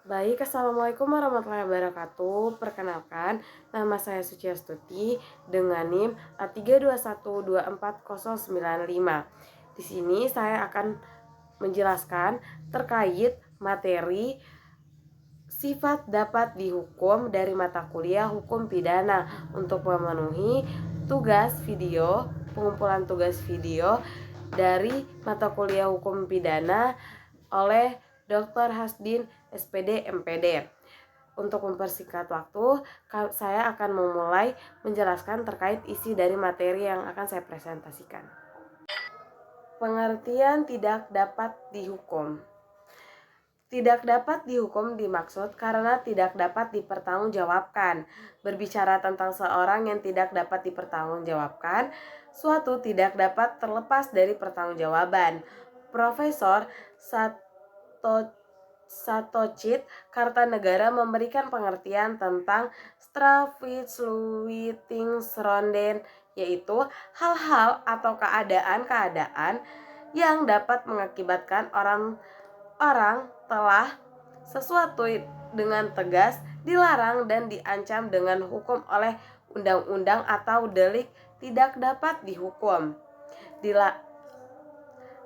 Baik, Assalamualaikum warahmatullahi wabarakatuh. Perkenalkan, nama saya Suciastuti dengan NIM A321249095. Di sini saya akan menjelaskan terkait materi sifat dapat dihukum dari mata kuliah hukum pidana untuk memenuhi pengumpulan tugas video dari mata kuliah hukum pidana oleh Dr. Hasdin SPD MPD. Untuk mempersingkat waktu, saya akan memulai menjelaskan terkait isi dari materi yang akan saya presentasikan. Pengertian tidak dapat dihukum. Tidak dapat dihukum dimaksud karena tidak dapat dipertanggungjawabkan. Berbicara tentang seorang yang tidak dapat dipertanggungjawabkan, suatu tidak dapat terlepas dari pertanggungjawaban. Profesor Satocit Kartanegara memberikan pengertian tentang Strafrechtsleuwingsronden, yaitu hal-hal atau keadaan-keadaan yang dapat mengakibatkan orang telah sesuatu dengan tegas dilarang dan diancam dengan hukum oleh undang-undang atau delik tidak dapat dihukum.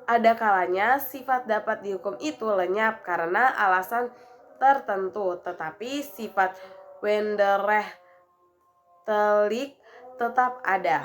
Ada kalanya sifat dapat dihukum itu lenyap karena alasan tertentu, tetapi sifat wederrechtelijk tetap ada.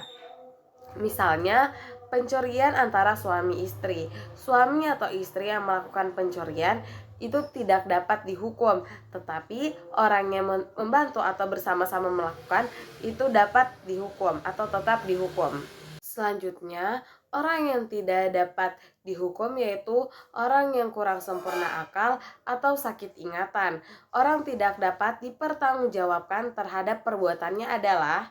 Misalnya, pencurian antara suami istri. Suami atau istri yang melakukan pencurian itu tidak dapat dihukum, tetapi orang yang membantu atau bersama-sama melakukan itu dapat dihukum atau tetap dihukum. Selanjutnya, orang yang tidak dapat dihukum yaitu orang yang kurang sempurna akal atau sakit ingatan. Orang tidak dapat dipertanggungjawabkan terhadap perbuatannya adalah: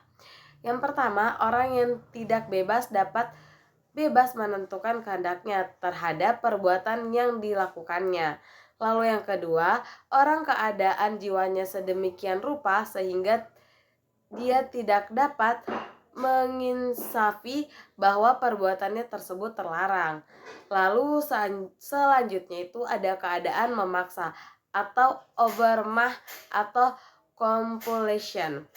yang pertama, orang yang tidak dapat bebas menentukan kehendaknya terhadap perbuatan yang dilakukannya. Lalu yang kedua, orang keadaan jiwanya sedemikian rupa sehingga dia tidak dapat menginsafi bahwa perbuatannya tersebut terlarang. Lalu selanjutnya itu ada keadaan memaksa atau overmah atau compulsion.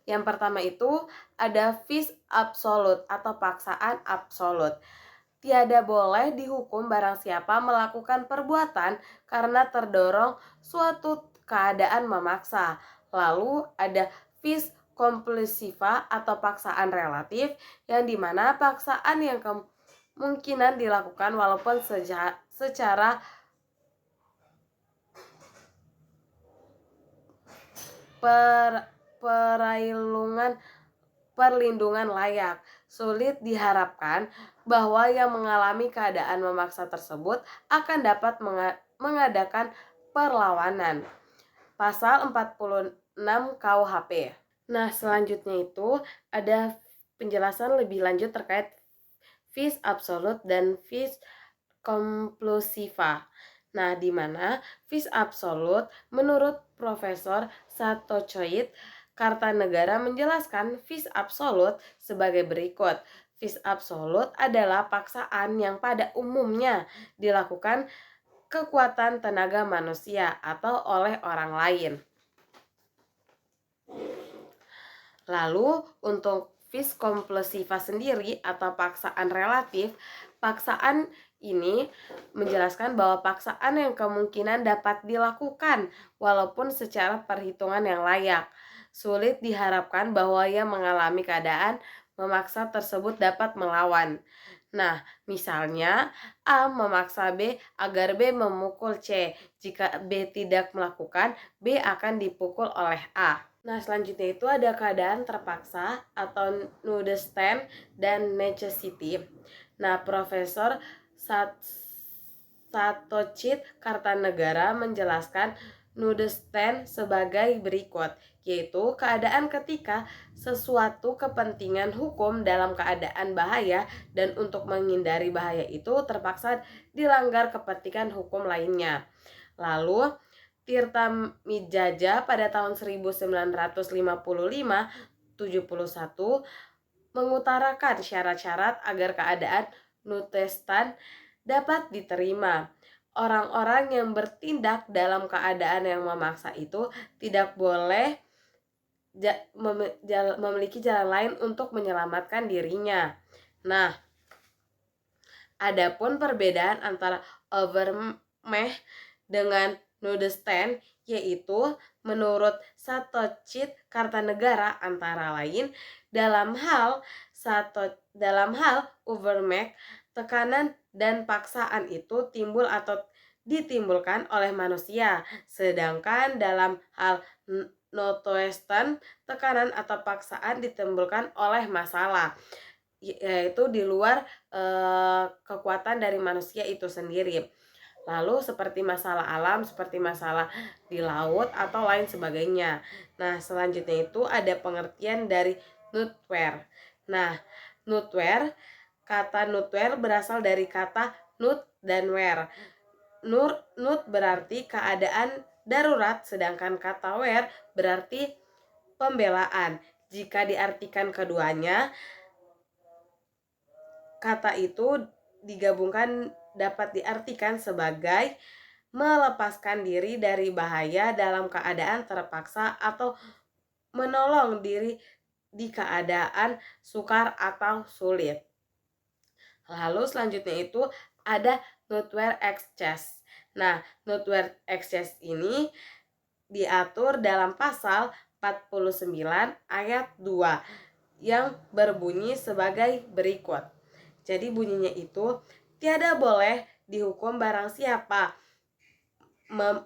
Yang pertama itu ada vis absolut atau paksaan absolut. Tiada boleh dihukum barang siapa melakukan perbuatan karena terdorong suatu keadaan memaksa. Lalu ada vis compulsiva atau paksaan relatif, yang dimana paksaan yang kemungkinan dilakukan walaupun secara perlindungan layak. Sulit diharapkan bahwa yang mengalami keadaan memaksa tersebut akan dapat mengadakan perlawanan. Pasal 46 KUHP. Nah, selanjutnya itu ada penjelasan lebih lanjut terkait vis absolut dan vis compulsiva. Nah, di mana vis absolut menurut Profesor Satocit Kartanegara menjelaskan vis absolut sebagai berikut. Vis absolut adalah paksaan yang pada umumnya dilakukan kekuatan tenaga manusia atau oleh orang lain. Lalu untuk vis compulsiva sendiri atau paksaan relatif, paksaan ini menjelaskan bahwa paksaan yang kemungkinan dapat dilakukan walaupun secara perhitungan yang layak. Sulit diharapkan bahwa yang mengalami keadaan memaksa tersebut dapat melawan. Nah, misalnya A memaksa B agar B memukul C. Jika B tidak melakukan, B akan dipukul oleh A. Nah, selanjutnya itu ada keadaan terpaksa atau nudestan dan necessity. Nah, Profesor Satocit Kartanegara menjelaskan nudestan sebagai berikut, yaitu keadaan ketika sesuatu kepentingan hukum dalam keadaan bahaya dan untuk menghindari bahaya itu terpaksa dilanggar kepentingan hukum lainnya. Lalu Tirta Mijaja pada tahun 1955-71 mengutarakan syarat-syarat agar keadaan nudestan dapat diterima. orang-orang yang bertindak dalam keadaan yang memaksa itu tidak boleh memiliki jalan lain untuk menyelamatkan dirinya. Nah, adapun perbedaan antara Overmech dengan Nudestein yaitu menurut Satoshi Kartanegara antara lain dalam hal Overmech, tekanan dan paksaan itu timbul atau ditimbulkan oleh manusia, sedangkan dalam hal Notoesten, tekanan atau paksaan ditimbulkan oleh masalah, yaitu di luar kekuatan dari manusia itu sendiri. Lalu seperti masalah alam, seperti masalah di laut atau lain sebagainya. Nah, selanjutnya itu ada pengertian dari Nutwer. Nah, kata Nutwer berasal dari kata nut dan wer. Nut berarti keadaan darurat, sedangkan kata wer berarti pembelaan. Jika diartikan keduanya, kata itu digabungkan dapat diartikan sebagai melepaskan diri dari bahaya dalam keadaan terpaksa atau menolong diri di keadaan sukar atau sulit. Lalu selanjutnya itu ada Nutwer Excess. Nah, Nutwer Excess ini diatur dalam pasal 49 ayat 2 yang berbunyi sebagai berikut. Jadi bunyinya itu, tiada boleh dihukum barang siapa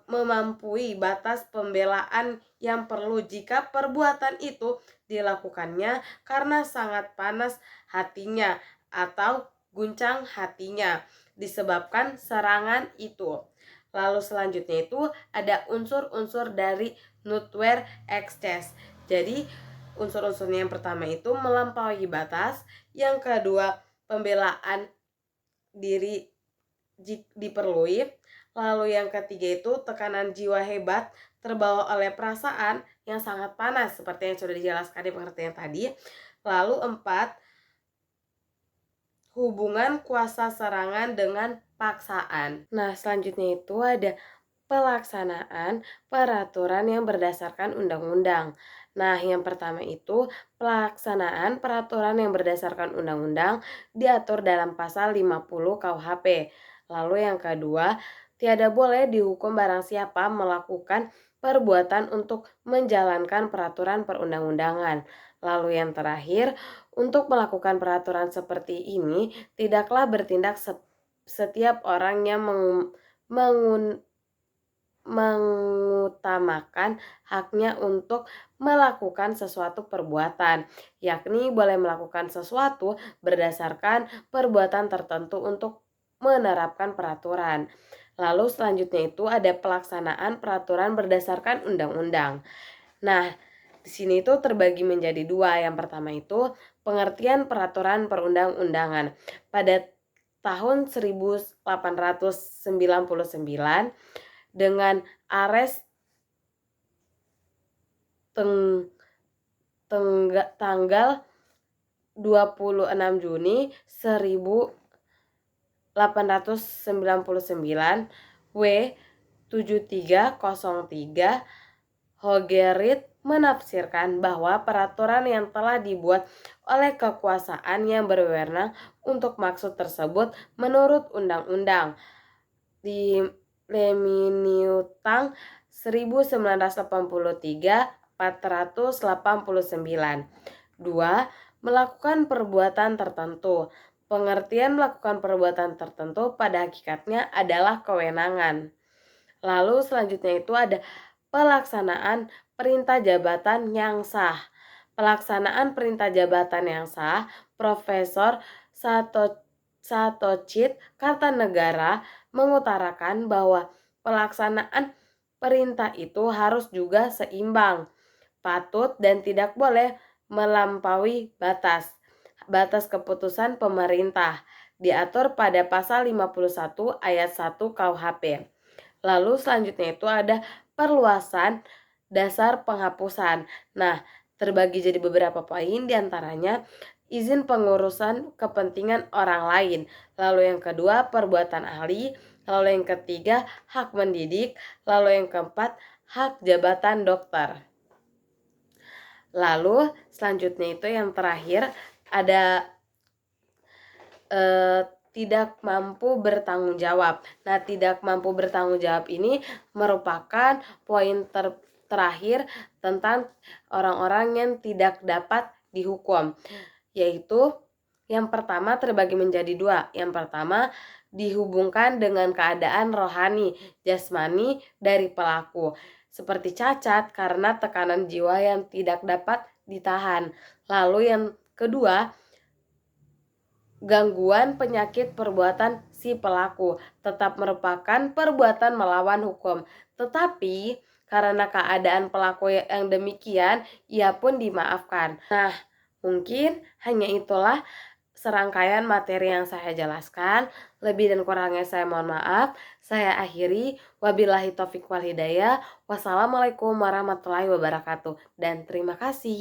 memampui batas pembelaan yang perlu jika perbuatan itu dilakukannya karena sangat panas hatinya atau guncang hatinya disebabkan serangan itu. Lalu selanjutnya itu ada unsur-unsur dari Nutwer Excess. Jadi unsur-unsurnya yang pertama itu melampaui batas, yang kedua pembelaan diri diperluin, lalu yang ketiga itu tekanan jiwa hebat terbawa oleh perasaan yang sangat panas seperti yang sudah dijelaskan di pengertian tadi. Lalu 4, hubungan kuasa serangan dengan paksaan. Nah, selanjutnya itu ada pelaksanaan peraturan yang berdasarkan undang-undang. Nah, yang pertama itu pelaksanaan peraturan yang berdasarkan undang-undang diatur dalam pasal 50 KUHP. Lalu yang kedua, tiada boleh dihukum barang siapa melakukan perbuatan untuk menjalankan peraturan perundang-undangan. Lalu yang terakhir, untuk melakukan peraturan seperti ini, tidaklah bertindak setiap orang yang mengutamakan haknya untuk melakukan sesuatu perbuatan, yakni boleh melakukan sesuatu berdasarkan perbuatan tertentu untuk menerapkan peraturan. Lalu selanjutnya itu ada pelaksanaan peraturan berdasarkan undang-undang. Nah, di sini itu terbagi menjadi dua. Yang pertama itu pengertian peraturan perundang-undangan. Pada tahun 1899 dengan Ares tanggal 26 Juni 1899 W 7303 Hogerit menafsirkan bahwa peraturan yang telah dibuat oleh kekuasaan yang berwenang untuk maksud tersebut menurut undang-undang di Leminutang 1983 489. 2. Melakukan perbuatan tertentu. Pengertian melakukan perbuatan tertentu pada hakikatnya adalah kewenangan. Lalu selanjutnya itu ada pelaksanaan perintah jabatan yang sah. Pelaksanaan perintah jabatan yang sah, Profesor Satoshi Kartanegara mengutarakan bahwa pelaksanaan perintah itu harus juga seimbang, patut dan tidak boleh melampaui batas. Batas keputusan pemerintah diatur pada pasal 51 ayat 1 KUHP. Lalu selanjutnya itu ada perluasan dasar penghapusan. Nah, terbagi jadi beberapa poin, diantaranya izin pengurusan kepentingan orang lain. Lalu yang kedua perbuatan ahli. lalu yang ketiga hak mendidik, lalu yang keempat hak jabatan dokter. Lalu selanjutnya itu yang terakhir ada tidak mampu bertanggung jawab. Nah, tidak mampu bertanggung jawab ini merupakan poin terakhir tentang orang-orang yang tidak dapat dihukum, yaitu yang pertama terbagi menjadi dua. Yang pertama dihubungkan dengan keadaan rohani, jasmani dari pelaku, seperti cacat karena tekanan jiwa yang tidak dapat ditahan. Lalu yang kedua, gangguan penyakit perbuatan si pelaku tetap merupakan perbuatan melawan hukum, tetapi karena keadaan pelaku yang demikian, ia pun dimaafkan. Nah, mungkin hanya itulah serangkaian materi yang saya jelaskan. Lebih dan kurangnya saya mohon maaf. Saya akhiri. Wabillahi taufiq wal hidayah. Wassalamualaikum warahmatullahi wabarakatuh. Dan terima kasih.